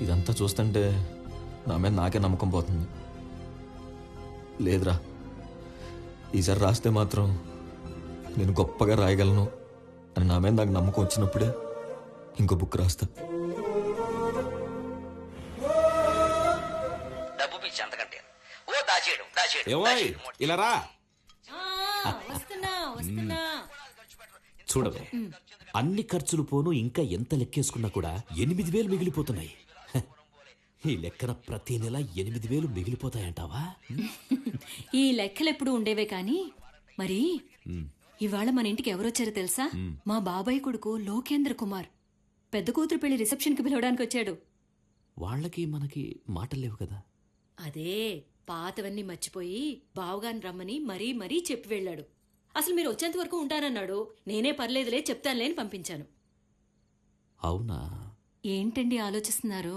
ఇదంతా చూస్తుంటే నా మీద నాకే నమ్మకం పోతుంది. లేదురా, ఈసారి రాస్తే మాత్రం నేను గొప్పగా రాయగలను అని నా మీద నాకు నమ్మకం వచ్చినప్పుడే ఇంకో బుక్ రాస్తా. డబ్బు పిచ్చి అంతకంటే ఓ దాచేయడం ఇలా రా. చూడవే, అన్ని ఖర్చులు పోను ఇంకా ఎంత లెక్కేసుకున్నా కూడా 8,000 మిగిలిపోతున్నాయి. హ, ఈ లెక్కన ప్రతి నెల 8,000 మిగిలిపోతాయంటావా? ఈ లెక్కలెప్పుడు ఉండేవే కాని మరి ఇవాళ మన ఇంటికి ఎవరొచ్చారో తెలుసా? మా బాబాయ్ కొడుకు లోకేంద్ర కుమార్ పెద్ద కూతురు పెళ్లి రిసెప్షన్ కి పిలవడానికి వచ్చాడు. వాళ్ళకి మనకి మాటలు లేవు కదా. అదే పాతవన్నీ మర్చిపోయి బావగాని రమ్మని మరీ మరీ చెప్పి వెళ్ళాడు. అసలు మీరు వచ్చేంత వరకు ఉంటానన్నాడు. నేనే పర్లేదులే చెప్తానులే అని పంపించాను. అవునా? ఏంటండి ఆలోచిస్తున్నారు?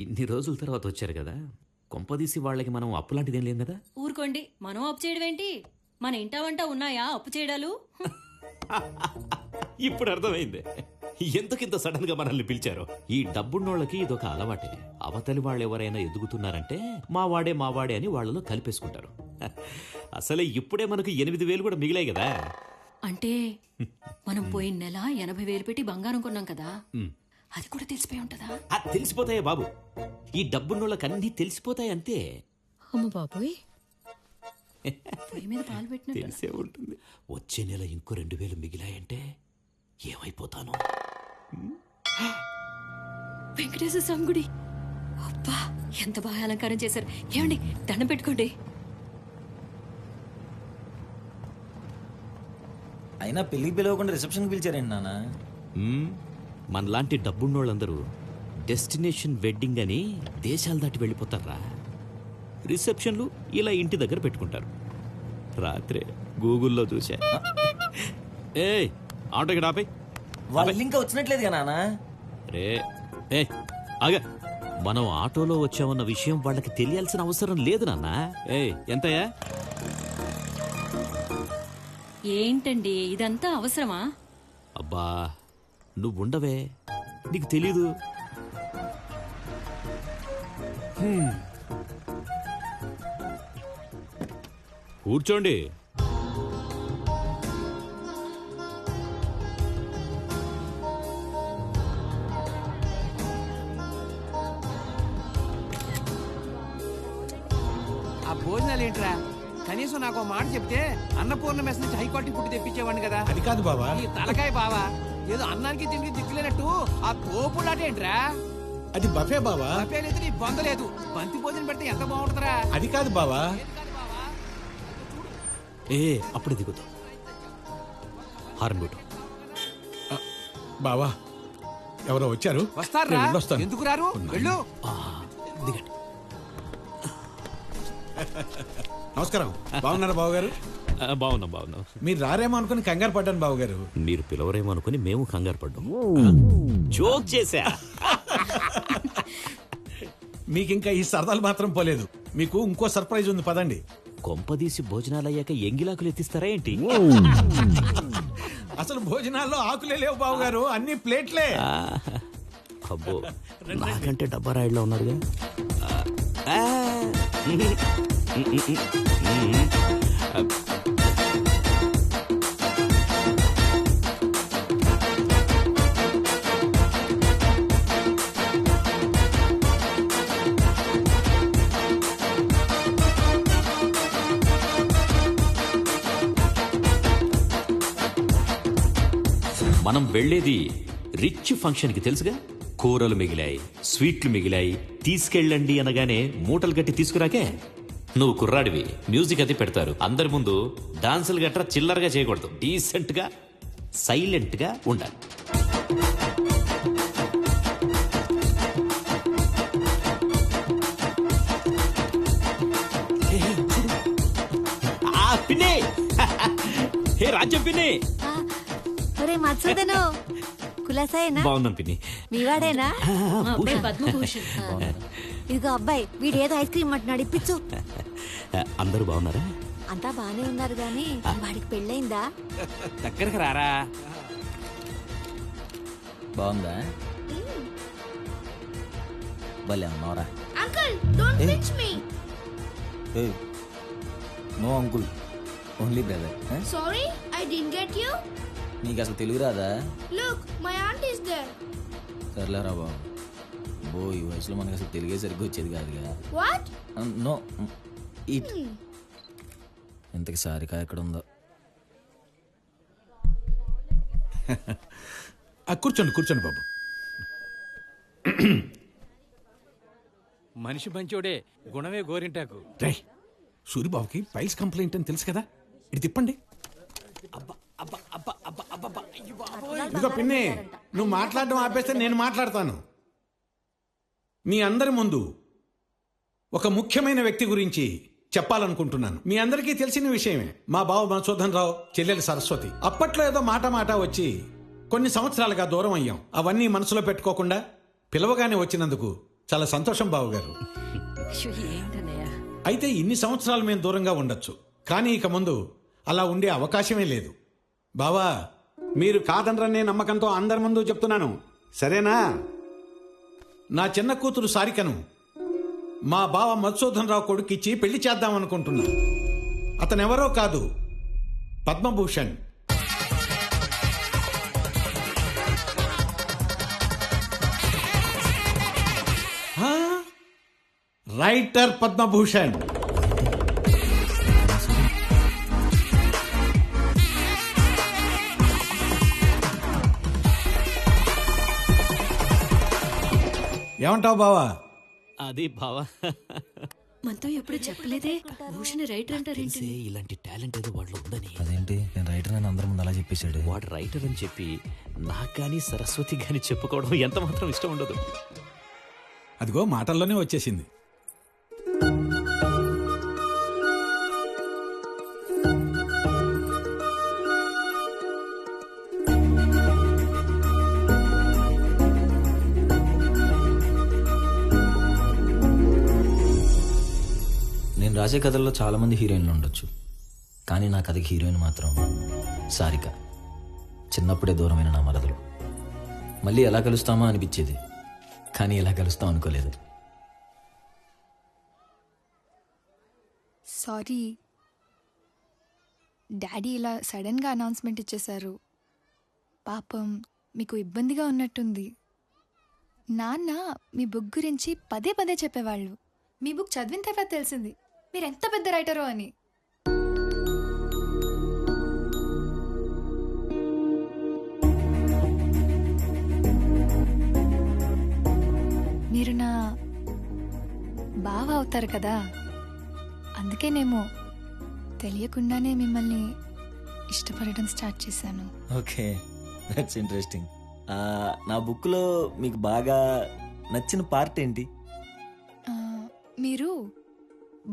ఇన్ని రోజుల తర్వాత వచ్చారు కదా, కొంపదీసి వాళ్ళకి మనం అప్పులాంటిదేం లేం కదా. ఊరుకోండి, మనం అప్పు చేయడం ఏంటి? మన ఇంటా వంట ఉన్నాయా అప్పు చేయడాలు? ఇప్పుడు అర్థమైంది ఎందుకింత సడన్ గా మనల్ని పిలిచారో. ఈ డబ్బున్నోళ్ళకి ఇదొక అలవాటే. అవతలి వాళ్ళు ఎవరైనా ఎదుగుతున్నారంటే మావాడే అని వాళ్ళలో కలిపేసుకుంటారు. అసలే ఇప్పుడే మనకు 8,000 కూడా మిగిలాయి కదా. అంటే మనం పోయిన నెల 80,000 పెట్టి బంగారం కొన్నాం కదా, అది కూడా తెలిసిపోయి ఉంటదా? తెలిసిపోతాయే బాబు, ఈ డబ్బున్నోళ్ళకి అన్నీ తెలిసిపోతాయి అంతే. అమ్మ బాబోయ్, పొయ్యి మీద పాలు పెట్టిన తెలిసే ఉంటుంది. వచ్చే నెల ఇంకో 2,000 మిగిలాయంటే ఏమైపోతాను? వెంకటేశ్వర స్వామి గుడి. అబ్బా, ఎంత బాగా అలంకారం చేశారు. ఏమండి, దండం పెట్టుకోండి. అయినా పెళ్లికి పిలవకుండా రిసెప్షన్కి పిలిచారండి నాన్న. మనలాంటి డబ్బున్నోళ్ళందరూ డెస్టినేషన్ వెడ్డింగ్ అని దేశాలు దాటి వెళ్ళిపోతారా. రిసెప్షన్లు ఇలా ఇంటి దగ్గర పెట్టుకుంటారు. రాత్రే గూగుల్లో చూసా. ఏ ఆటోకి రాపై, వాళ్ళు ఇంకా వచ్చినట్లేదుగా నాన్న. రే ఏ ఆగా, మనం ఆటోలో వచ్చామన్న విషయం వాళ్ళకి తెలియాల్సిన అవసరం లేదు నాన్న. ఏ ఎంతయ్యా? ఏంటండి ఇదంతా అవసరమా? అబ్బా నువ్వుండవే, నీకు తెలీదు. కూర్చోండి. ఆ భోజనాలు ఏంట్రా? కనీసం నాకు ఒక మాట చెప్తే అన్నపూర్ణ మెస్ నుంచి హైకోర్టు ఫుడ్ తెప్పించేవాడిని కదా. అది కాదు బావా. ఈ తలకాయ బావా, ఏదో అన్నానికి తిండి దిక్కులేనట్టు ఆ తోపులాటేంట్రా? అది బఫే బావా. బఫే లేదు, నీ బొందలేదు. బంతి భోజనం పెడితే ఎంత బాగుంటుందిరా. అది కాదు బావా. ఏ అప్పుడు దిగుతావు. హారన్ పెట్టు. బావా ఎవరో వచ్చారు. వస్తారా? నేను వెళ్ళొస్తాను. ఎందుకు రారు? వెళ్ళు. దిగండి. నమస్కారం. బాగున్నారా బావగారు? బాగున్నాం. మీరు రారేమో అనుకుని కంగారు పడ్డాను బావగారు. మీరు పిలవరేమో అనుకుని మేము కంగారు పడ్డాం. జోక్ చేశా. మీకు ఇంకా ఈ సరదాలు మాత్రం పోలేదు. మీకు ఇంకో సర్ప్రైజ్ ఉంది, పదండి. కొంపదీసి భోజనాలయ్యాక ఎంగిలాకులు ఎత్తిస్తారా ఏంటి? అసలు భోజనాల్లో ఆకులే లేవు బావగారు, అన్ని ప్లేట్లే. అబ్బో, నాకంటే డబ్బా రాయిడ్లో ఉన్నాడుగా. మనం వెళ్లేది రిచ్ ఫంక్షన్ కి తెలుసుగా. కూరలు మిగిలాయి, స్వీట్లు మిగిలాయి. తీసుకెళ్ళండి అనగానే మూటలు గట్టి తీసుకురాకే. నువ్వు కుర్రాడివి, మ్యూజిక్ అది పెడతారు. అందరి ముందు డాన్సులు గట్రా చిల్లరగా చేయకూడదు. డీసెంట్ గా సైలెంట్ గా ఉండాలి. పిన్ని, హే రాజ్యం పిన్ని. మత్సదను కులాసాయేనా? బాగున్నాను పిన్ని. మీవాడేనా? పద్మభూషణ్. ఇదిగో అబ్బాయి, వీడు ఏదో ఐస్ క్రీమ్ అంటున్నాడు, ఇప్పించు. అందరూ బాగున్నారా? అంతా బానే ఉన్నారు గాని వాడికి పెళ్ళయిందా? దగ్గరకు రారా. బాగుందా? భలే అన్నారా. Uncle, don't pinch me. No uncle, only brother. Sorry, I didn't get you. నీకు అసలు తెలుగు రాదా? Look, my aunt is there. సర్లేరా బాబు. ఈ వయసులో మనకి అసలు తెలుగే సరిగ్గా వచ్చేది కాదుగా. What? No eat. ఇంతకి సారిక ఎక్కడ ఉందో. కూర్చోండి కూర్చోండి బాబు. మనిషి మంచోడే, గుణమే గోరింటాకు. రై, సూరిబాబుకి పైల్స్ కంప్లైంట్ అని తెలుసు కదా, ఇది తిప్పండి. ఇదిగో పిన్ని, నువ్వు మాట్లాడడం ఆపేస్తే నేను మాట్లాడతాను. మీ అందరి ముందు ఒక ముఖ్యమైన వ్యక్తి గురించి చెప్పాలనుకుంటున్నాను. మీ అందరికీ తెలిసిన విషయమే. మా బావ మధుసూదన్ రావు చెల్లెలు సరస్వతి. అప్పట్లో ఏదో మాట వచ్చి కొన్ని సంవత్సరాలుగా దూరం అయ్యాం. అవన్నీ మనసులో పెట్టుకోకుండా పిలవగానే వచ్చినందుకు చాలా సంతోషం బావగారు. అయితే ఇన్ని సంవత్సరాలు మేము దూరంగా ఉండొచ్చు, కానీ ఇక ముందు అలా ఉండే అవకాశమే లేదు. బావా, మీరు కాదనరనే నమ్మకంతో అందరి ముందు చెప్తున్నాను, సరేనా? నా చిన్న కూతురు సారికను మా బావ మధుసూదన్ రావు కొడుకిచ్చి పెళ్లి చేద్దామనుకుంటున్నా. అతనెవరో కాదు, పద్మభూషణ్. రైటర్ పద్మభూషణ్. ఏమంటావు బావా? అది బావా, మనతో ఎప్పుడు చెప్పలేదే భూషణ్ రైటర్ అంటారేంటి? ఇలాంటి టాలెంట్ ఏదో వాడిలో ఉందని. అదేంటి, నేను రైటర్ అని అందరి ముందు అలా చెప్పేశాడు. వాడు రైటర్ అని చెప్పి నాకు కానీ సరస్వతి కానీ చెప్పుకోవడం ఎంత మాత్రం ఇష్టం ఉండదు. అదిగో మాటల్లోనే వచ్చేసింది. నేను రాసే కథల్లో చాలా మంది హీరోయిన్లు ఉండొచ్చు, కానీ నా కథకి హీరోయిన్ మాత్రం సారిక. చిన్నప్పుడే దూరమైన నా మరదలు. మళ్ళీ ఎలా కలుస్తామా అనిపించేది, కానీ ఎలా కలుస్తాం అనుకోలేదు. సారీ డాడీ, ఇలా సడన్గా అనౌన్స్మెంట్ ఇచ్చేశారు. పాపం మీకు ఇబ్బందిగా ఉన్నట్టుంది. నాన్న మీ బుక్ గురించి పదే పదే చెప్పేవాళ్ళు. మీ బుక్ చదివిన తర్వాత తెలిసింది మీరు ఎంత పెద్ద రైటరో అని. మీరు నా బావ అవుతారు కదా, అందుకేనేమో తెలియకుండానే మిమ్మల్ని ఇష్టపడడం స్టార్ట్ చేశాను. Okay, that's interesting. నా బుక్లో మీకు బాగా నచ్చిన పార్ట్ ఏంటి? మీరు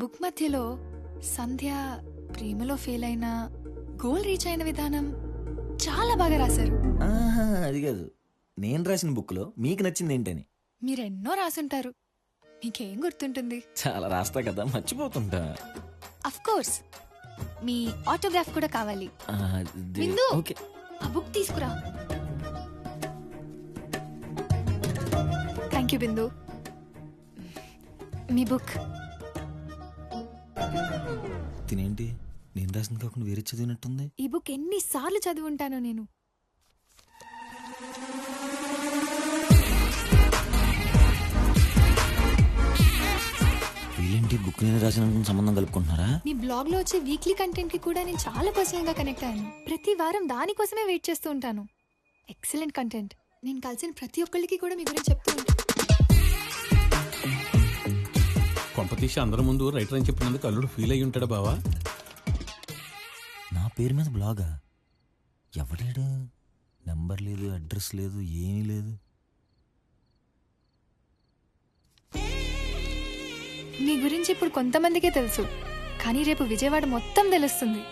బుక్ మధ్యలో సంధ్య ప్రేమలో ఫెయిల్ అయిన గోల్ రీచ్ అయిన విధానం చాలా బాగా రాశారు. అది కాదు, నేను రాసిన బుక్లో మీకు నచ్చింది ఏంటని. మీరెన్నో రాసుంటారు, మీకేం గుర్తుంటుంది? చాలా రాస్తా కదా, మర్చిపోతుంటా. అఫ్ కోర్స్, మీ ఆటోగ్రాఫ్ కూడా కావాలి. బిందు, ఓకే, ఆ బుక్ తీసుకురా. Thank you Bindu. మీ బుక్. తినేంటి, నేను రాసింది కాకుండా వేరే చదివినట్టుంది. ఈ బుక్ ఎన్నిసార్లు చదివి ఉంటానో నేను. వీళ్ళేంటి బుక్ నేను రాసిన సంబంధం కలుపుకుంటున్నారా? మీ బ్లాగ్ లో వచ్చే వీక్లీ కంటెంట్ కి కూడా నేను చాలా పర్సనల్ గా కనెక్ట్ అయ్యాను. ప్రతి వారం దానికోసమే వెయిట్ చేస్తూ ఉంటాను. Excellent content. నేను కలిసిన ప్రతి ఒక్కరికి కూడా మీ గురించి చెప్తూ ఉంటాను. కొంపతీసి అందరి ముందు రైటర్ అని చెప్పినందుకు అల్లుడు ఫీల్ అయ్యి ఉంటాడా బావా? నా పేరు మీద బ్లాగా? ఎవడాడు? నెంబర్ లేదు, అడ్రస్ లేదు, ఏమీ లేదు. మీ గురించి ఇప్పుడు కొంతమందికే తెలుసు, కానీ రేపు విజయవాడ మొత్తం తెలుస్తుంది.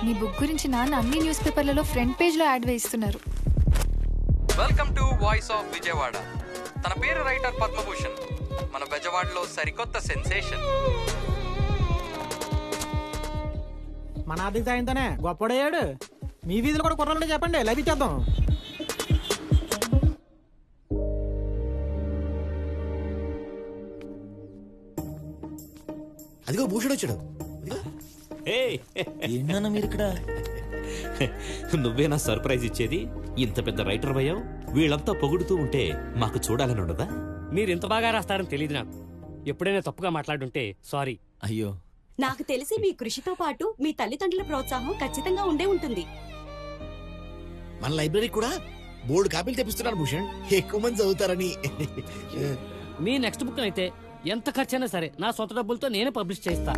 మీ బుక్ గురించి నాన్న అన్ని న్యూస్ పేపర్లలో ఫ్రంట్ పేజ్ లో యాడ్ వేయిస్తున్నారు. Welcome to voice of Vijayawada. తన పేరు రైటర్ పద్మభూషణ్. మన బెజవాడలో సరికొత్త సెన్సేషన్. మన ఆర్థిక సాయంతోనే గొప్పడయ్యాడు. మీ వీధిలో కూడా కుర్రలు చెప్పండి, లభించేద్దాం. అదిగో భూషణ్ వచ్చాడు. ఏంటన్నా మీరు ఇక్కడ? నువ్వేనా సర్ప్రైజ్ ఇచ్చేది? ఇంత పెద్ద రైటర్ అయ్యావు, వీళ్ళంతా పొగుడుతూ ఉంటే మాకు చూడాలని ఉండదా? మీరు ఇంత బాగా రాస్తారని తెలియదు నాకు. ఎప్పుడైనా తప్పుగా మాట్లాడుంటే సారీ. అయ్యో, నాకు తెలిసి మీ కృషితో పాటు మీ తల్లిదండ్రుల ప్రోత్సాహం ఖచ్చితంగా ఉండే ఉంటుంది. మన లైబ్రరీ కూడా బోర్డు కాపీలు తెప్పిస్తున్నాను భూషణ్, ఎక్కువ మంది చదువుతారని. మీ నెక్స్ట్ బుక్ అయితే ఎంత ఖర్చైనా సరే నా సొంత డబ్బులతో నేనే పబ్లిష్ చేస్తా.